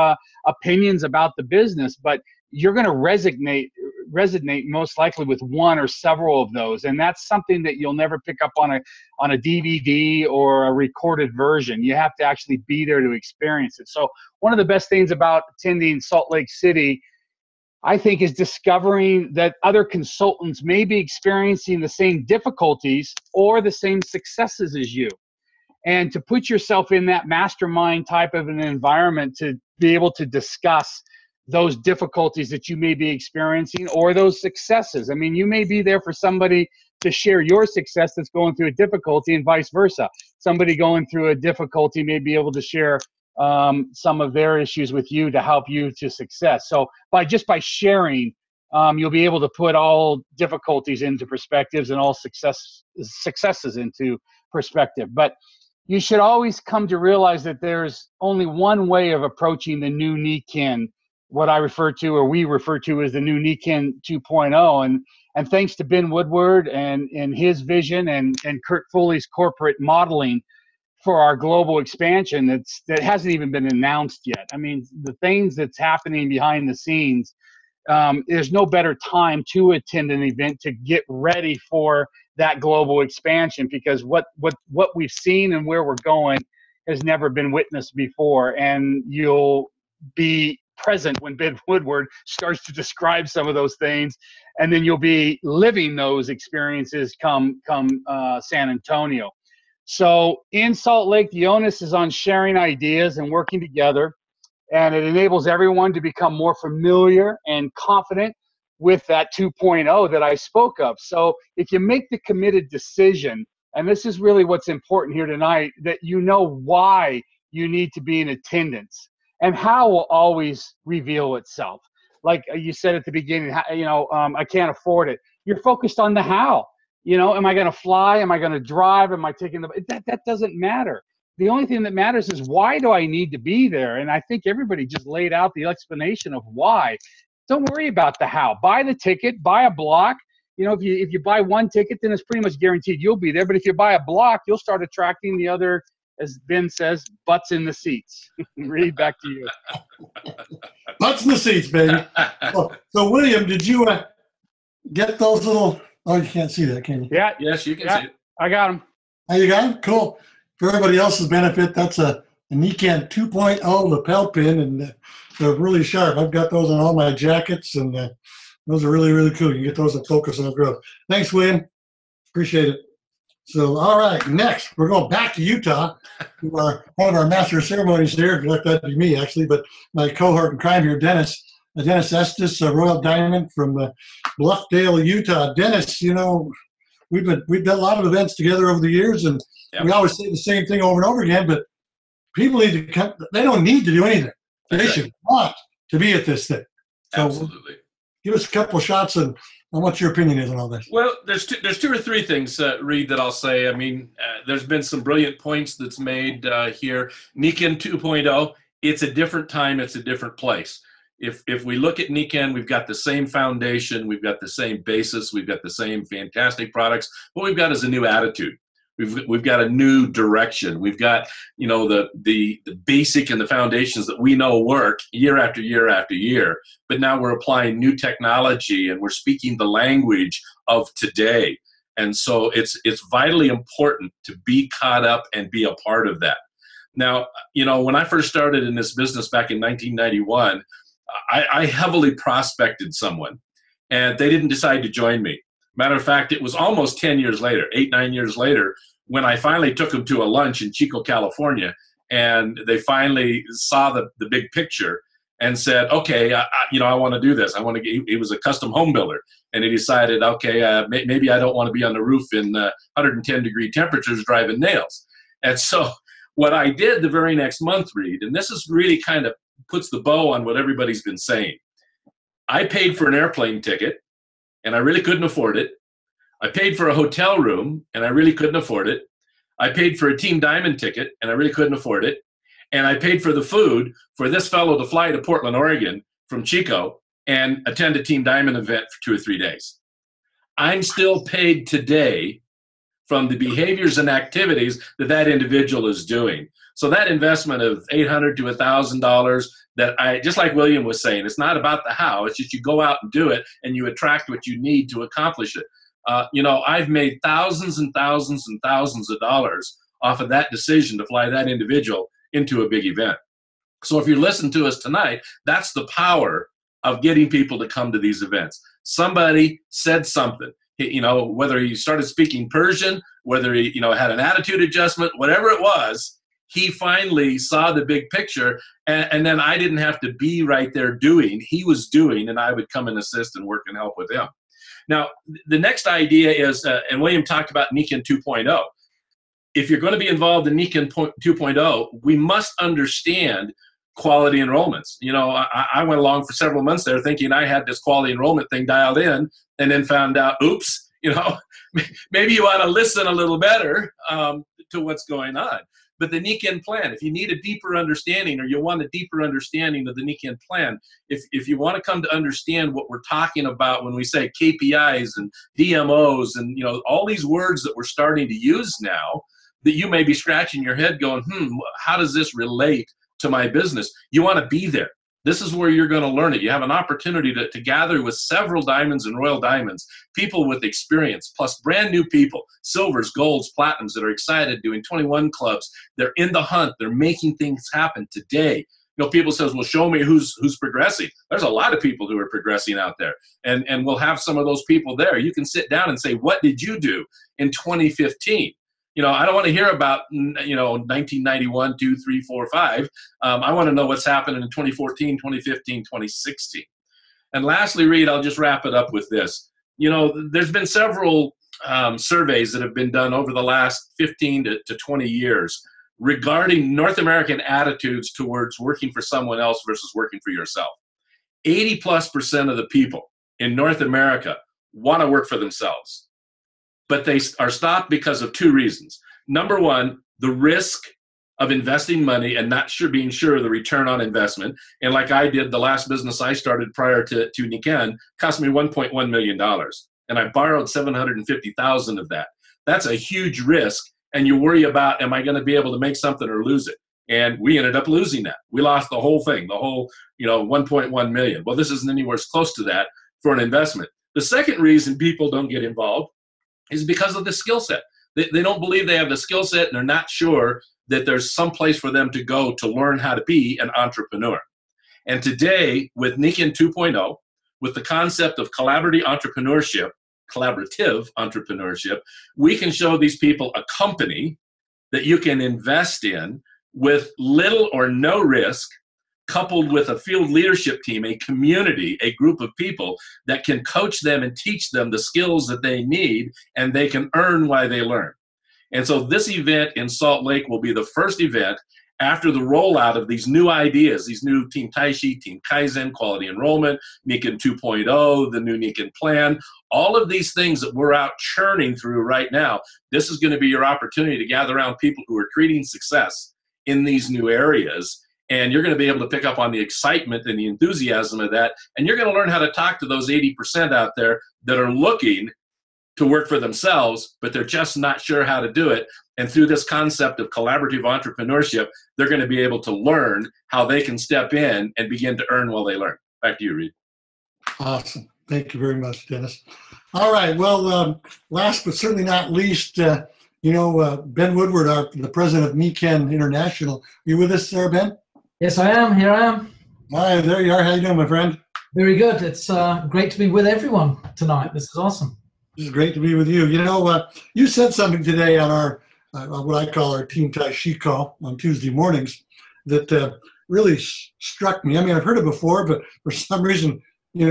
opinions about the business, but you're going to resonate most likely with one or several of those. And that's something that you'll never pick up on a DVD or a recorded version. You have to actually be there to experience it. So one of the best things about attending Salt Lake City, I think, is discovering that other consultants may be experiencing the same difficulties or the same successes as you. And to put yourself in that mastermind type of an environment to be able to discuss those difficulties that you may be experiencing or those successes. I mean, you may be there for somebody to share your success that's going through a difficulty, and vice versa. Somebody going through a difficulty may be able to share some of their issues with you to help you to success. So by sharing, you'll be able to put all difficulties into perspectives and all successes into perspective. But you should always come to realize that there's only one way of approaching the new Nikken, what I refer to, or we refer to as the new Nikken 2.0. And thanks to Ben Woodward and his vision and Kurt Foley's corporate modeling for our global expansion that hasn't even been announced yet. I mean, the things that's happening behind the scenes, there's no better time to attend an event to get ready for that global expansion, because what we've seen and where we're going has never been witnessed before. And you'll be present when Ben Woodward starts to describe some of those things, and then you'll be living those experiences come San Antonio. So in Salt Lake, the onus is on sharing ideas and working together, and it enables everyone to become more familiar and confident with that 2.0 that I spoke of. So if you make the committed decision, and this is really what's important here tonight, that you know why you need to be in attendance. And how will always reveal itself. Like you said at the beginning, I can't afford it. You're focused on the how. You know, am I going to fly? Am I going to drive? Am I taking that doesn't matter. The only thing that matters is, why do I need to be there? And I think everybody just laid out the explanation of why. Don't worry about the how. Buy the ticket, buy a block. You know, if you buy one ticket, then it's pretty much guaranteed you'll be there. But if you buy a block, you'll start attracting the other, as Ben says, butts in the seats. Read back to you. Butts in the seats, baby. So William, did you get those little? Oh, you can't see that, can you? Yeah. Yes, you can see it. I got them. Oh, you got them? Cool. For everybody else's benefit, that's a Nikken 2.0 lapel pin, and they're really sharp. I've got those on all my jackets, and those are really, really cool. You can get those and focus on growth. Thanks, William. Appreciate it. So, all right, next, we're going back to Utah. One of our master of ceremonies here, if you'd like that to be me, actually, but my cohort in crime here, Dennis Estes, a Royal Diamond from Bluffdale, Utah. Dennis, you know, we've done a lot of events together over the years, and we always say the same thing over and over again, but people need to come, they don't need to do anything. They should want to be at this thing. So absolutely. Give us a couple of shots on what your opinion is on all this. Well, there's two or three things, Reed, that I'll say. I mean, there's been some brilliant points that's made here. Nikken 2.0, it's a different time, it's a different place. If we look at Nikken, we've got the same foundation, we've got the same basis, we've got the same fantastic products. What we've got is a new attitude. We've got a new direction. We've got, you know, the basic and the foundations that we know work year after year after year. But now we're applying new technology, and we're speaking the language of today. And so it's vitally important to be caught up and be a part of that. Now, you know, when I first started in this business back in 1991, I heavily prospected someone, and they didn't decide to join me. Matter of fact, it was almost 10 years later, 8, 9 years later, when I finally took them to a lunch in Chico, California, and they finally saw the big picture and said, okay, I want to do this. He was a custom home builder, and he decided, okay, maybe I don't want to be on the roof in 110-degree temperatures driving nails. And so what I did the very next month, Reed, and this is really kind of puts the bow on what everybody's been saying. I paid for an airplane ticket, and I really couldn't afford it. I paid for a hotel room, and I really couldn't afford it. I paid for a Team Diamond ticket, and I really couldn't afford it. And I paid for the food for this fellow to fly to Portland, Oregon from Chico and attend a Team Diamond event for 2 or 3 days. I'm still paid today from the behaviors and activities that individual is doing. So that investment of $800 to $1,000 that just like William was saying, it's not about the how, it's just you go out and do it and you attract what you need to accomplish it. I've made thousands and thousands and thousands of dollars off of that decision to fly that individual into a big event. So if you listen to us tonight, that's the power of getting people to come to these events. Somebody said something, whether he started speaking Persian, whether he, had an attitude adjustment, whatever it was, he finally saw the big picture, and then I didn't have to be right there doing. He was doing, and I would come and assist and work and help with him. Now, the next idea is, and William talked about Nikken 2.0. If you're going to be involved in Nikken 2.0, we must understand quality enrollments. I went along for several months there thinking I had this quality enrollment thing dialed in, and then found out, oops, maybe you ought to listen a little better to what's going on. But the Nikken plan, if you need a deeper understanding or you want a deeper understanding of the Nikken plan, if you want to come to understand what we're talking about when we say KPIs and DMOs and all these words that we're starting to use now, that you may be scratching your head going, how does this relate to my business? You want to be there. This is where you're going to learn it. You have an opportunity to gather with several diamonds and royal diamonds, people with experience, plus brand new people, silvers, golds, platinums that are excited, doing 21 clubs. They're in the hunt. They're making things happen today. People says, well, show me who's progressing. There's a lot of people who are progressing out there. And we'll have some of those people there. You can sit down and say, what did you do in 2015? I don't want to hear about, 1991, 2, 3, 4, 5. I want to know what's happening in 2014, 2015, 2016. And lastly, Reed, I'll just wrap it up with this. There's been several surveys that have been done over the last 15 to 20 years regarding North American attitudes towards working for someone else versus working for yourself. 80+% of the people in North America want to work for themselves. But they are stopped because of 2 reasons. Number one, the risk of investing money and not being sure of the return on investment. And like I did, the last business I started prior to Nikken cost me $1.1 million. And I borrowed $750,000 of that. That's a huge risk. And you worry about, am I going to be able to make something or lose it? And we ended up losing that. We lost the whole thing, the whole, 1.1 million. Well, this isn't anywhere close to that for an investment. The second reason people don't get involved is because of the skill set. They don't believe they have the skill set, and they're not sure that there's some place for them to go to learn how to be an entrepreneur. And today, with Nikken 2.0, with the concept of collaborative entrepreneurship, we can show these people a company that you can invest in with little or no risk, coupled with a field leadership team, a community, a group of people that can coach them and teach them the skills that they need, and they can earn while they learn. And so this event in Salt Lake will be the first event after the rollout of these new ideas, these new Team Taishi, Team Kaizen, quality enrollment, Nikken 2.0, the new Nikken plan, all of these things that we're out churning through right now. This is going to be your opportunity to gather around people who are creating success in these new areas. And you're going to be able to pick up on the excitement and the enthusiasm of that. And you're going to learn how to talk to those 80% out there that are looking to work for themselves, but they're just not sure how to do it. And through this concept of collaborative entrepreneurship, they're going to be able to learn how they can step in and begin to earn while they learn. Back to you, Reed. Awesome. Thank you very much, Dennis. All right. Well, last but certainly not least, Ben Woodward, the president of Nikken International. Are you with us there, Ben? Yes, I am. Here I am. Hi, there you are. How you doing, my friend? Very good. It's great to be with everyone tonight. This is awesome. It's great to be with you. You said something today on our what I call our Team Tai Chi call on Tuesday mornings that really struck me. I mean, I've heard it before, but for some reason,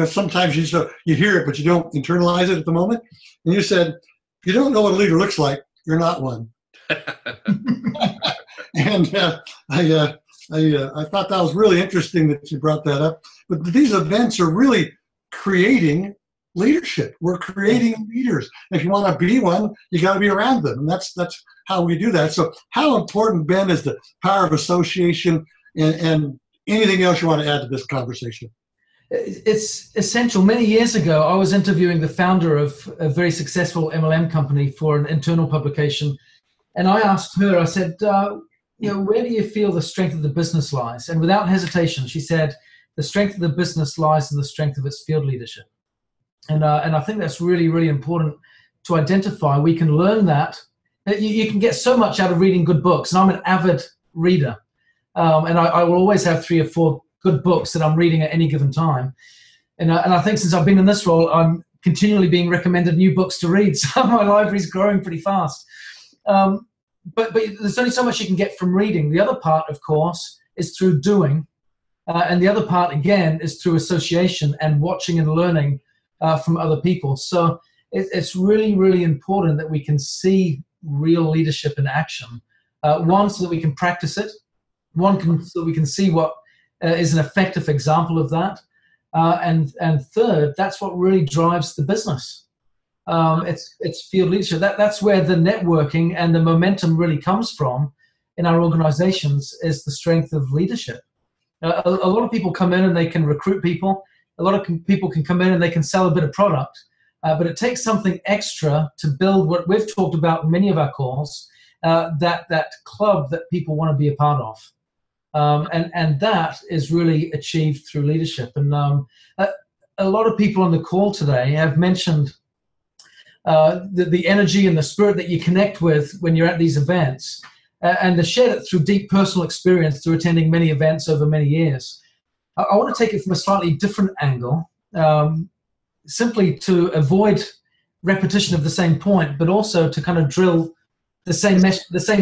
sometimes you hear it, but you don't internalize it at the moment. And you said, if you don't know what a leader looks like, you're not one. And I thought that was really interesting that you brought that up. But these events are really creating leadership. We're creating leaders. If you want to be one, you got to be around them. And that's how we do that. So how important, Ben, is the power of association and anything else you want to add to this conversation? It's essential. Many years ago, I was interviewing the founder of a very successful MLM company for an internal publication. And I asked her, I said, where do you feel the strength of the business lies? And without hesitation, she said, the strength of the business lies in the strength of its field leadership. And I think that's really, really important to identify. We can learn that. You can get so much out of reading good books. And I'm an avid reader. And I will always have 3 or 4 good books that I'm reading at any given time. And I think since I've been in this role, I'm continually being recommended new books to read. So my library's growing pretty fast. But there's only so much you can get from reading. The other part, of course, is through doing. And the other part, again, is through association and watching and learning from other people. So it's really, really important that we can see real leadership in action. One, so that we can practice it. So that we can see what is an effective example of that. And third, that's what really drives the business. It's field leadership. That's where the networking and the momentum really comes from in our organizations, is the strength of leadership. A lot of people come in and they can recruit people. A lot of people can come in and they can sell a bit of product. But it takes something extra to build what we've talked about in many of our calls, that club that people want to be a part of. And that is really achieved through leadership. And a lot of people on the call today have mentioned the energy and the spirit that you connect with when you're at these events, and they shared it through deep personal experience through attending many events over many years. I want to take it from a slightly different angle, simply to avoid repetition of the same point, but also to kind of drill the same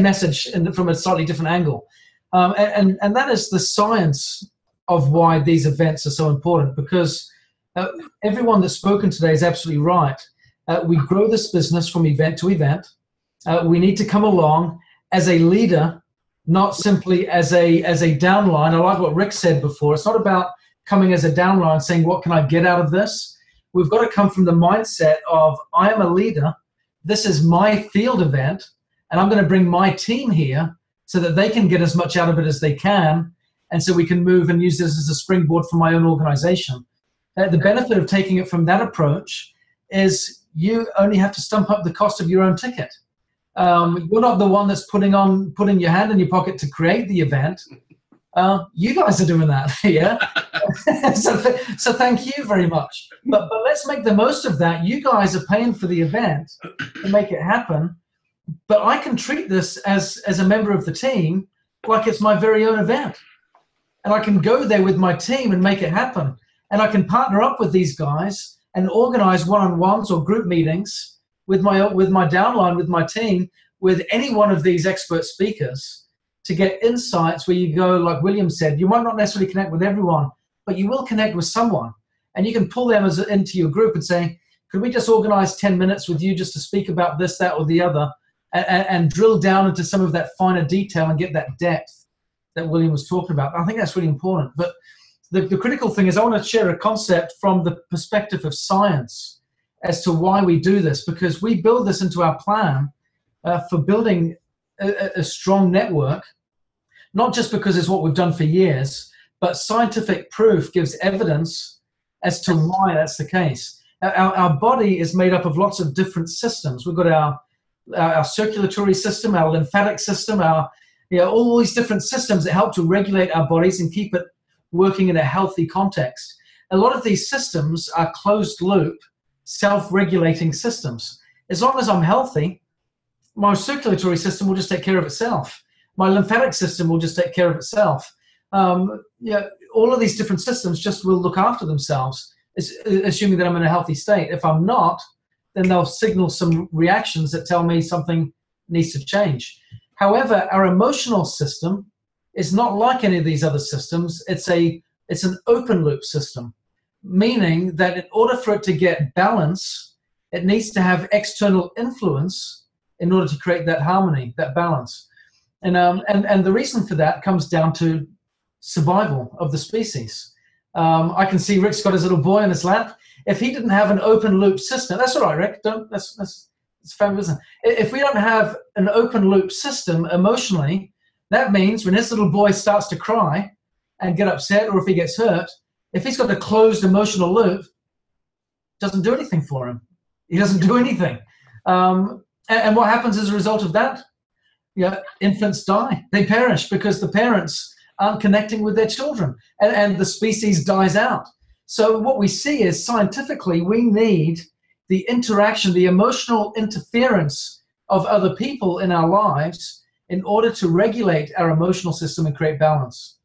message from a slightly different angle. And that is the science of why these events are so important, because everyone that's spoken today is absolutely right. We grow this business from event to event. We need to come along as a leader, not simply as a downline. I like what Rick said before. It's not about coming as a downline saying, what can I get out of this? We've got to come from the mindset of, I am a leader. This is my field event, and I'm going to bring my team here so that they can get as much out of it as they can, and so we can move and use this as a springboard for my own organization. The benefit of taking it from that approach is you only have to stump up the cost of your own ticket. You're not the one that's putting your hand in your pocket to create the event. You guys are doing that, yeah? so thank you very much. But let's make the most of that. You guys are paying for the event to make it happen. But I can treat this as a member of the team like it's my very own event. And I can go there with my team and make it happen. And I can partner up with these guys and organize one-on-ones or group meetings with my downline, with my team, with any one of these expert speakers to get insights where you go, like William said, you might not necessarily connect with everyone, but you will connect with someone. And you can pull them into your group and say, could we just organize 10 minutes with you just to speak about this, that, or the other, and drill down into some of that finer detail and get that depth that William was talking about. I think that's really important. But the critical thing is I want to share a concept from the perspective of science as to why we do this, because we build this into our plan for building a strong network, not just because it's what we've done for years, but scientific proof gives evidence as to why that's the case. Our body is made up of lots of different systems. We've got our circulatory system, our lymphatic system, all these different systems that help to regulate our bodies and keep it working in a healthy context. A lot of these systems are closed loop, self-regulating systems. As long as I'm healthy, my circulatory system will just take care of itself. My lymphatic system will just take care of itself. All of these different systems just will look after themselves, assuming that I'm in a healthy state. If I'm not, then they'll signal some reactions that tell me something needs to change. However, our emotional system is not like any of these other systems. It's an open loop system, meaning that in order for it to get balance, it needs to have external influence in order to create that harmony, that balance. And the reason for that comes down to survival of the species. I can see Rick's got his little boy on his lap. If he didn't have an open loop system, that's all right, Rick. That's fabulous. If we don't have an open loop system emotionally, that means when his little boy starts to cry and get upset, or if he gets hurt, if he's got a closed emotional loop, it doesn't do anything for him. He doesn't do anything. And what happens as a result of that? Yeah, infants die. They perish because the parents aren't connecting with their children, and the species dies out. So what we see is scientifically we need the interaction, the emotional interference of other people in our lives in order to regulate our emotional system and create balance.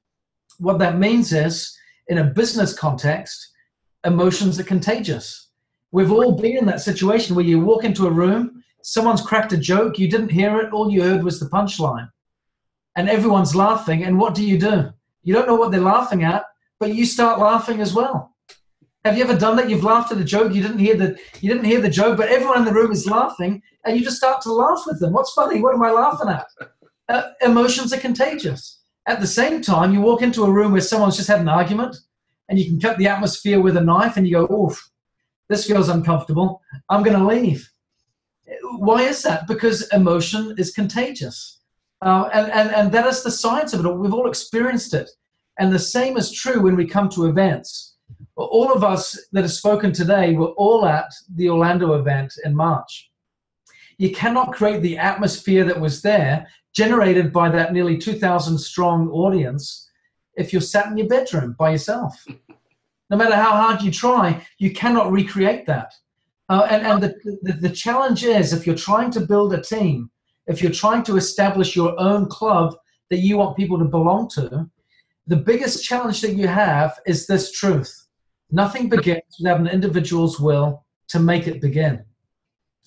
What that means is, in a business context, emotions are contagious. We've all been in that situation where you walk into a room, someone's cracked a joke, you didn't hear it, all you heard was the punchline. And everyone's laughing, and what do? You don't know what they're laughing at, but you start laughing as well. Have you ever done that? You've laughed at a joke, you didn't hear the joke, but everyone in the room is laughing, and you just start to laugh with them. What's funny? What am I laughing at? Emotions are contagious. At the same time, you walk into a room where someone's just had an argument, and you can cut the atmosphere with a knife, and you go, oof, this feels uncomfortable. I'm going to leave. Why is that? Because emotion is contagious. And that is the science of it all. We've all experienced it. And the same is true when we come to events. All of us that have spoken today were all at the Orlando event in March. You cannot create the atmosphere that was there, generated by that nearly 2,000 strong audience, if you're sat in your bedroom by yourself. No matter how hard you try, you cannot recreate that. And the challenge is, if you're trying to build a team, if you're trying to establish your own club that you want people to belong to, the biggest challenge that you have is this truth. Nothing begins without an individual's will to make it begin.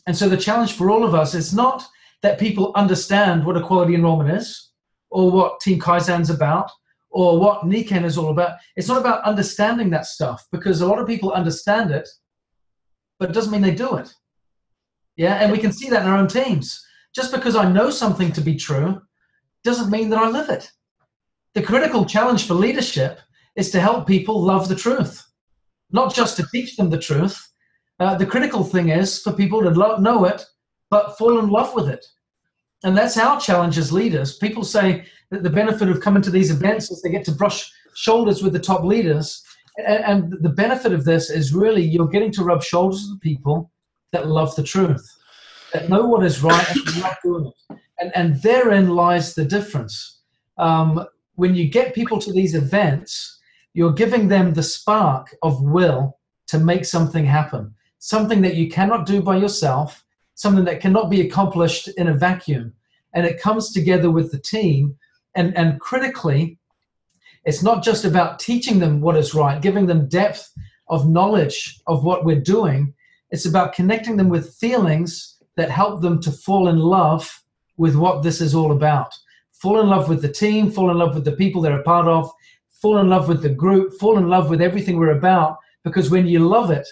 And so the challenge for all of us is not that people understand what a quality enrollment is, or what Team Kaizen's about, or what Nikken is all about. It's not about understanding that stuff, because a lot of people understand it, but it doesn't mean they do it. Yeah, and we can see that in our own teams. Just because I know something to be true doesn't mean that I live it. The critical challenge for leadership is to help people love the truth, not just to teach them the truth. The critical thing is for people to know it, but fall in love with it. And that's our challenge as leaders. People say that the benefit of coming to these events is they get to brush shoulders with the top leaders. And the benefit of this is really you're getting to rub shoulders with people that love the truth, that know what is right and love doing it. And therein lies the difference. When you get people to these events, you're giving them the spark of will to make something happen, something that you cannot do by yourself, something that cannot be accomplished in a vacuum. And it comes together with the team. And critically, it's not just about teaching them what is right, giving them depth of knowledge of what we're doing. It's about connecting them with feelings that help them to fall in love with what this is all about. Fall in love with the team, fall in love with the people they're a part of, fall in love with the group, fall in love with everything we're about, because when you love it,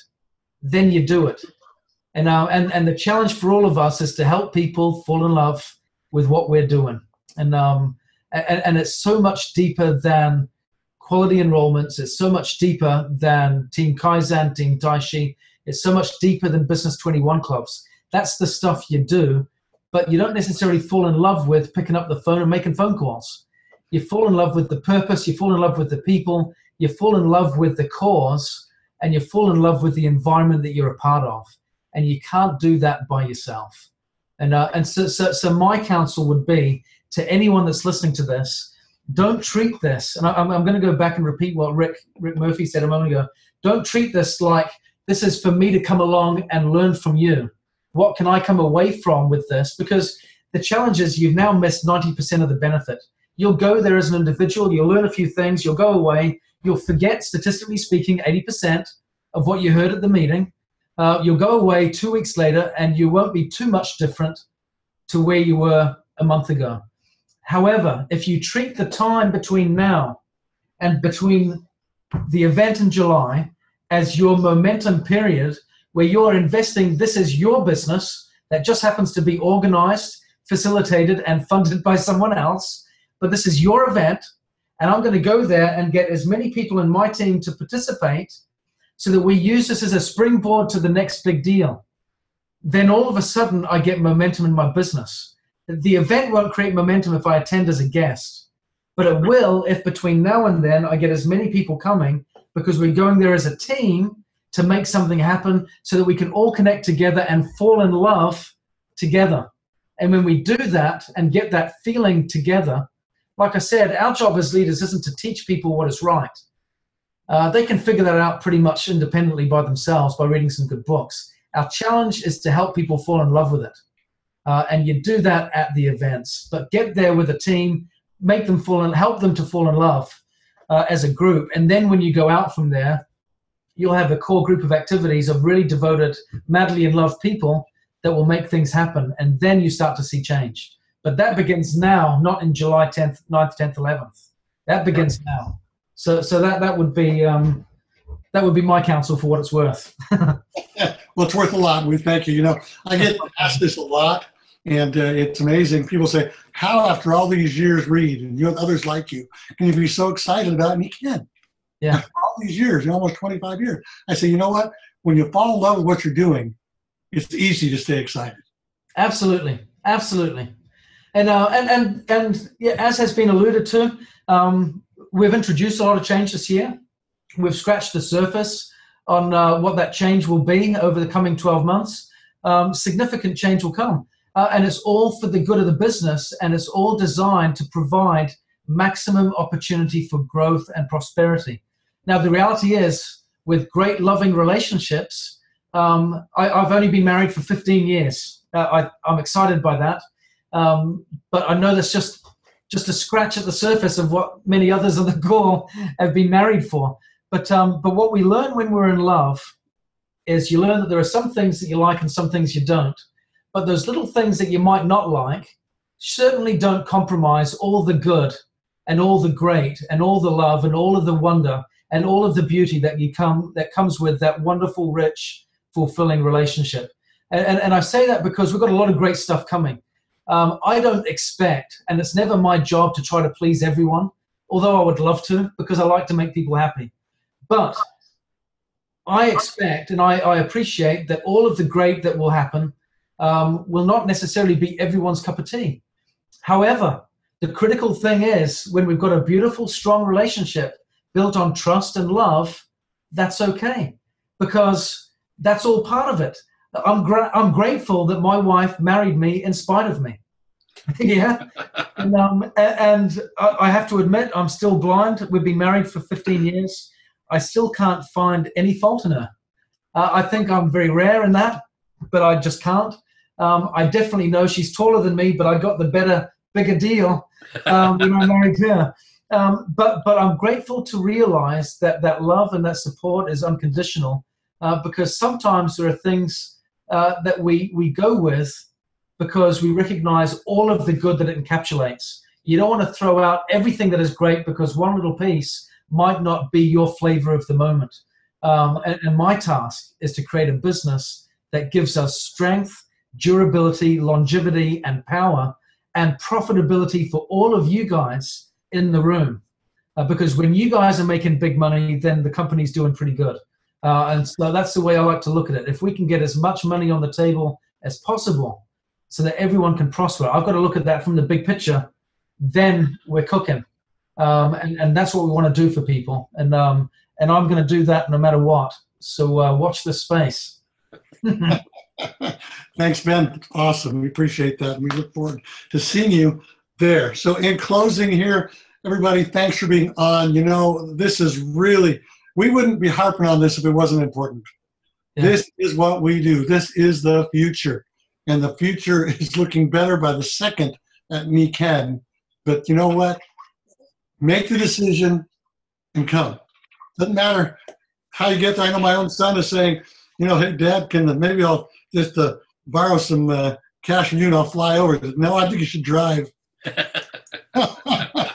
then you do it. And the challenge for all of us is to help people fall in love with what we're doing. And it's so much deeper than quality enrollments. It's so much deeper than Team Kaizen, Team Daishi. It's so much deeper than Business 21 clubs. That's the stuff you do, but you don't necessarily fall in love with picking up the phone and making phone calls. You fall in love with the purpose, you fall in love with the people, you fall in love with the cause, and you fall in love with the environment that you're a part of. And you can't do that by yourself. And so my counsel would be to anyone that's listening to this, don't treat this, and I'm going to go back and repeat what Rick Murphy said a moment ago, don't treat this like this is for me to come along and learn from you. What can I come away from with this? Because the challenge is you've now missed 90% of the benefit. You'll go there as an individual, you'll learn a few things, you'll go away, you'll forget, statistically speaking, 80% of what you heard at the meeting. You'll go away 2 weeks later and you won't be too much different to where you were a month ago. However, if you treat the time between now and between the event in July as your momentum period, where you're investing, this is your business that just happens to be organized, facilitated, and funded by someone else, but this is your event, and I'm going to go there and get as many people in my team to participate so that we use this as a springboard to the next big deal. Then all of a sudden, I get momentum in my business. The event won't create momentum if I attend as a guest, but it will if between now and then I get as many people coming, because we're going there as a team to make something happen so that we can all connect together and fall in love together. And when we do that and get that feeling together, like I said, our job as leaders isn't to teach people what is right. They can figure that out pretty much independently by themselves by reading some good books. Our challenge is to help people fall in love with it. And you do that at the events, but get there with a team, make them help them to fall in love as a group. And then when you go out from there, you'll have a core group of activities of really devoted, madly in love people that will make things happen. And then you start to see change. But that begins now, not in July 10th, 9th, 10th, 11th. That begins now. So that would be my counsel for what it's worth. Well, it's worth a lot. We thank you. You know, I get asked this a lot, and it's amazing. People say, how after all these years, Reed, and you have others like you, can you be so excited about it? And you can. Yeah. After all these years, almost 25 years. I say, you know what? When you fall in love with what you're doing, it's easy to stay excited. Absolutely. Absolutely. And yeah, as has been alluded to, we've introduced a lot of change this year. We've scratched the surface on what that change will be over the coming 12 months. Significant change will come. And it's all for the good of the business, and it's all designed to provide maximum opportunity for growth and prosperity. Now, the reality is, with great loving relationships, I've only been married for 15 years. I'm excited by that. But I know that's just a scratch at the surface of what many others on the call have been married for. But what we learn when we're in love is you learn that there are some things that you like and some things you don't. But those little things that you might not like certainly don't compromise all the good and all the great and all the love and all of the wonder and all of the beauty that comes with that wonderful, rich, fulfilling relationship. And I say that because we've got a lot of great stuff coming. I don't expect, and it's never my job to try to please everyone, although I would love to, because I like to make people happy. But I expect and I appreciate that all of the great that will happen will not necessarily be everyone's cup of tea. However, the critical thing is when we've got a beautiful, strong relationship built on trust and love, that's okay, because that's all part of it. I'm grateful that my wife married me in spite of me. Yeah. And I have to admit, I'm still blind. We've been married for 15 years. I still can't find any fault in her. I think I'm very rare in that, but I just can't. I definitely know she's taller than me, but I got the bigger deal when I married her. But I'm grateful to realize that love and that support is unconditional, because sometimes there are things that we go with because we recognize all of the good that it encapsulates. You don't want to throw out everything that is great because one little piece might not be your flavor of the moment. And my task is to create a business that gives us strength, durability, longevity, and power, and profitability for all of you guys in the room. Because when you guys are making big money, then the company's doing pretty good. And so that's the way I like to look at it. If we can get as much money on the table as possible so that everyone can prosper, I've got to look at that from the big picture, then we're cooking. And that's what we want to do for people. And I'm going to do that no matter what. So watch this space. Thanks, Ben. Awesome. We appreciate that. And we look forward to seeing you there. So in closing here, everybody, thanks for being on. You know, this is really, we wouldn't be harping on this if it wasn't important. Yeah. This is what we do. This is the future. And the future is looking better by the second at Nikken. But you know what? Make the decision and come. Doesn't matter how you get there. I know my own son is saying, you know, hey, Dad, maybe I'll just borrow some Cash and I'll fly over. No, I think you should drive. I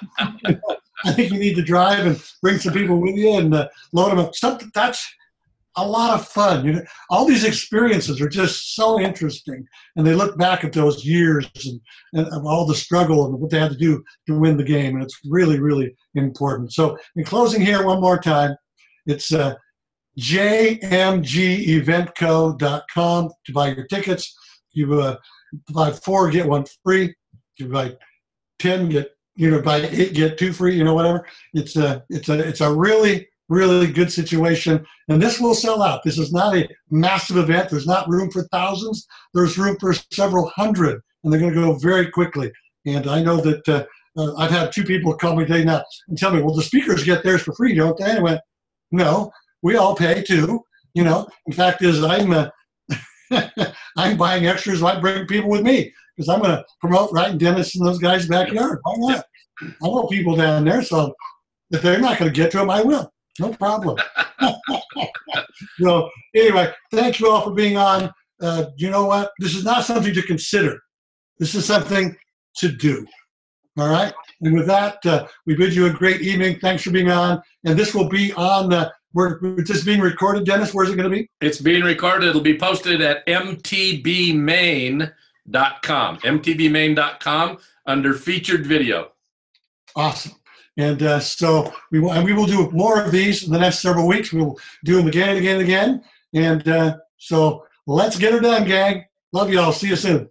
think you need to drive and bring some people with you and load them up. Something that's a lot of fun. You know, all these experiences are just so interesting, and they look back at those years and all the struggle and what they had to do to win the game, and it's really, really important. So, in closing here, one more time, it's jmgeventco.com to buy your tickets. You buy 4, get 1 free. You buy 10, buy 8, get 2 free. Whatever. It's a really, really good situation, and this will sell out. This is not a massive event. There's not room for thousands. There's room for several hundred, and they're going to go very quickly. And I know that I've had 2 people call me today now and tell me, well, the speakers get theirs for free, don't they? And I went, no, we all pay too. In fact is I'm I'm buying extras. So I bring people with me because I'm going to promote right in Dennis and those guys' backyard. Why not? I want people down there, so if they're not going to get to them, I will. No problem. So anyway, thank you all for being on. You know what? This is not something to consider. This is something to do. All right? And with that, we bid you a great evening. Thanks for being on. And this will be on, is this being recorded, Dennis? Where's it going to be? It's being recorded. It'll be posted at mtbmaine.com. mtbmaine.com under featured video. Awesome. And so we will do more of these in the next several weeks. We'll do them again and again and again. And so let's get her done, gang. Love you all. See you soon.